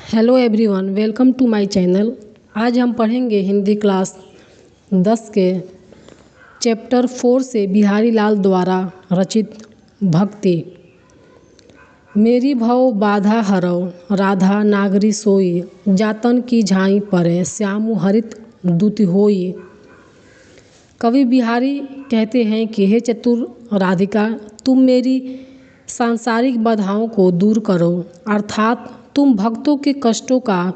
Hello everyone, welcome to my channel. आज हम पढ़ेंगे हिंदी क्लास 10 के चैप्टर 4 से बिहारी लाल द्वारा रचित भक्ति। मेरी भव बाधा हरौ राधा नागरी सोई, जातन की झाई परे श्यामु हरित दूति होई। कवि बिहारी कहते हैं कि हे चतुर राधिका, तुम मेरी सांसारिक बाधाओं को दूर करो, अर्थात तुम भक्तों के कष्टों का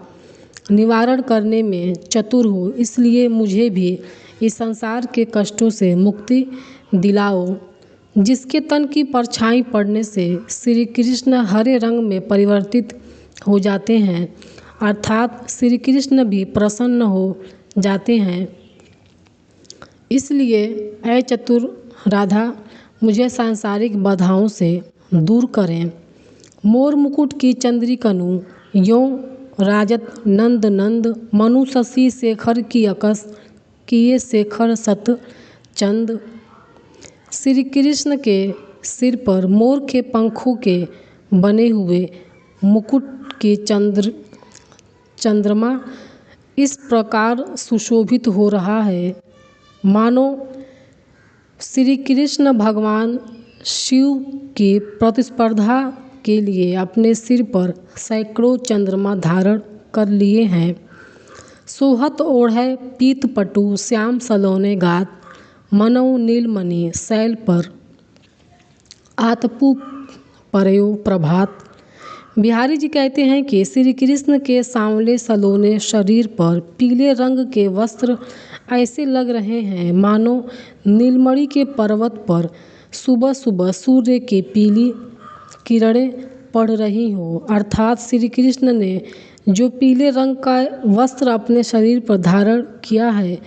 निवारण करने में चतुर हो, इसलिए मुझे भी इस संसार के कष्टों से मुक्ति दिलाओ। जिसके तन की परछाई पड़ने से श्री कृष्ण हरे रंग में परिवर्तित हो जाते हैं, अर्थात श्री कृष्ण भी प्रसन्न हो जाते हैं। इसलिए ऐ चतुर राधा, मुझे सांसारिक बाधाओं से दूर करें। मोर मुकुट की चंद्रिकनु यों राजत नंद नंद, मनु शशि शेखर की अकस किए शेखर सत चंद। श्री कृष्ण के सिर पर मोर के पंखों के बने हुए मुकुट की चंद्रमा इस प्रकार सुशोभित हो रहा है, मानो श्री कृष्ण भगवान शिव की प्रतिस्पर्धा के लिए अपने सिर पर सैकड़ों चंद्रमा धारण कर लिए हैं। सोहत ओढ़े पीत पटु श्याम सलोने गात, मनौ नीलमणि शैल पर आतपु परयो प्रभात। बिहारी जी कहते हैं कि श्री कृष्ण के सांवले सलोने शरीर पर पीले रंग के वस्त्र ऐसे लग रहे हैं मानो नीलमणि के पर्वत पर सुबह सुबह सूर्य की पीली किरणें पड़ रही हो, अर्थात श्री कृष्ण ने जो पीले रंग का वस्त्र अपने शरीर पर धारण किया है,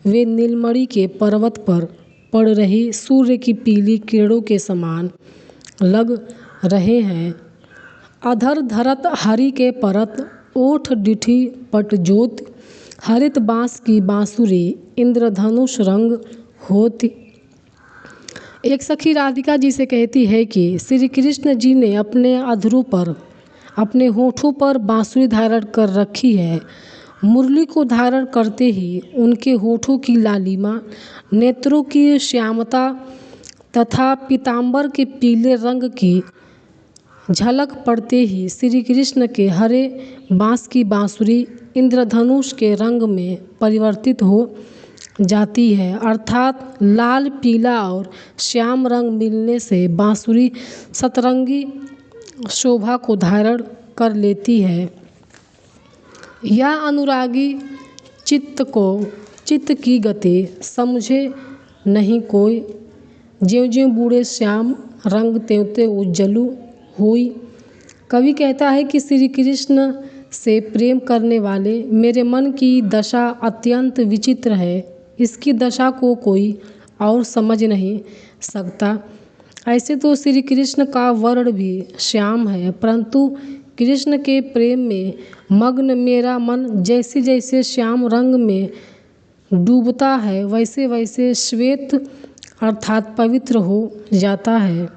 वे नीलमणि के पर्वत पर पड़ रही सूर्य की पीली किरणों के समान लग रहे हैं। अधर धरत हरि के परत, ओठ डिठी पट ज्योति, हरित बांस की बांसुरी इंद्रधनुष रंग होती। एक सखी राधिका जी से कहती है कि श्री कृष्ण जी ने अपने अधरों पर, अपने होठों पर बांसुरी धारण कर रखी है। मुरली को धारण करते ही उनके होठों की लालिमा, नेत्रों की श्यामता तथा पीतांबर के पीले रंग की झलक पड़ते ही श्री कृष्ण के हरे बांस की बांसुरी इंद्रधनुष के रंग में परिवर्तित हो जाती है, अर्थात लाल, पीला और श्याम रंग मिलने से बांसुरी सतरंगी शोभा को धारण कर लेती है। या अनुरागी चित्त की गति समझे नहीं कोई, ज्यों ज्यों बूढ़े श्याम रंग त्यों त्यों उज्जलु हुई। कवि कहता है कि श्री कृष्ण से प्रेम करने वाले मेरे मन की दशा अत्यंत विचित्र है। इसकी दशा को कोई और समझ नहीं सकता। ऐसे तो श्री कृष्ण का वर्ण भी श्याम है, परंतु कृष्ण के प्रेम में मग्न मेरा मन जैसे जैसे श्याम रंग में डूबता है, वैसे वैसे श्वेत अर्थात पवित्र हो जाता है।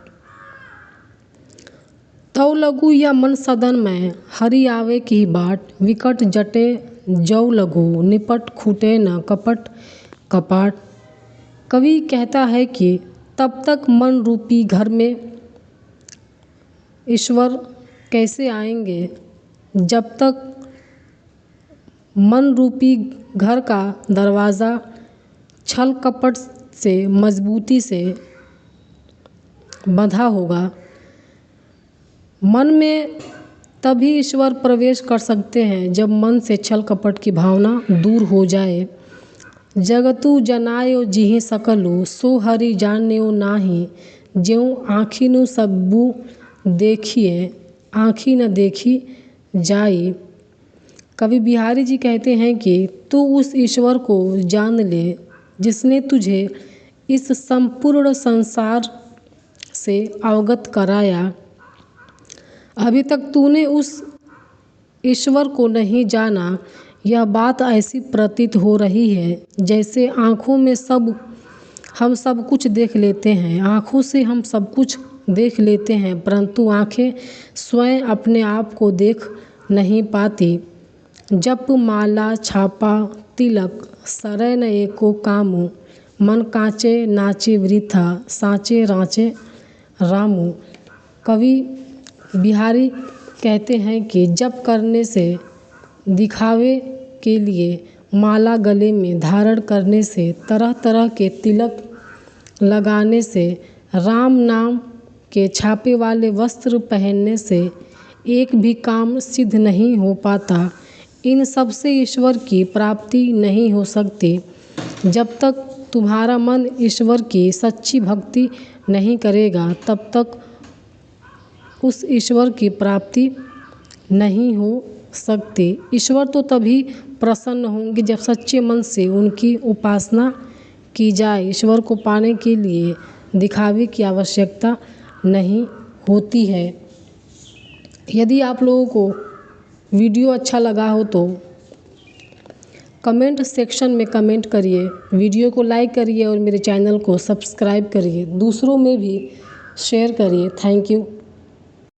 तौ लगू या मन सदन में हरि आवे की बाट, विकट जटे जौ लगू निपट खूटे न कपट कपाट। कवि कहता है कि तब तक मन रूपी घर में ईश्वर कैसे आएंगे, जब तक मन रूपी घर का दरवाज़ा छल कपट से मजबूती से बंधा होगा। मन में तभी ईश्वर प्रवेश कर सकते हैं जब मन से छल कपट की भावना दूर हो जाए। जगतु जनायो जिहि सकलु, सो हरि जान्यो नाही, ज्यों आँखिनु सबु देखिए आँखी न देखी जाई। कवि बिहारी जी कहते हैं कि तू उस ईश्वर को जान ले जिसने तुझे इस संपूर्ण संसार से अवगत कराया। अभी तक तूने उस ईश्वर को नहीं जाना। यह बात ऐसी प्रतीत हो रही है जैसे आँखों में हम सब कुछ देख लेते हैं, आँखों से हम सब कुछ देख लेते हैं, परंतु आँखें स्वयं अपने आप को देख नहीं पाती। जप माला छापा तिलक सरय न एको कामू, मन कांचे नाचे वृथा साँचे राँचे रामू। कवि बिहारी कहते हैं कि जप करने से, दिखावे के लिए माला गले में धारण करने से, तरह तरह के तिलक लगाने से, राम नाम के छापे वाले वस्त्र पहनने से एक भी काम सिद्ध नहीं हो पाता। इन सब से ईश्वर की प्राप्ति नहीं हो सकती। जब तक तुम्हारा मन ईश्वर की सच्ची भक्ति नहीं करेगा तब तक उस ईश्वर की प्राप्ति नहीं हो सकती। ईश्वर तो तभी प्रसन्न होंगे जब सच्चे मन से उनकी उपासना की जाए। ईश्वर को पाने के लिए दिखावे की आवश्यकता नहीं होती है। यदि आप लोगों को वीडियो अच्छा लगा हो तो कमेंट सेक्शन में कमेंट करिए, वीडियो को लाइक करिए और मेरे चैनल को सब्सक्राइब करिए, दूसरों में भी शेयर करिए। Thank you.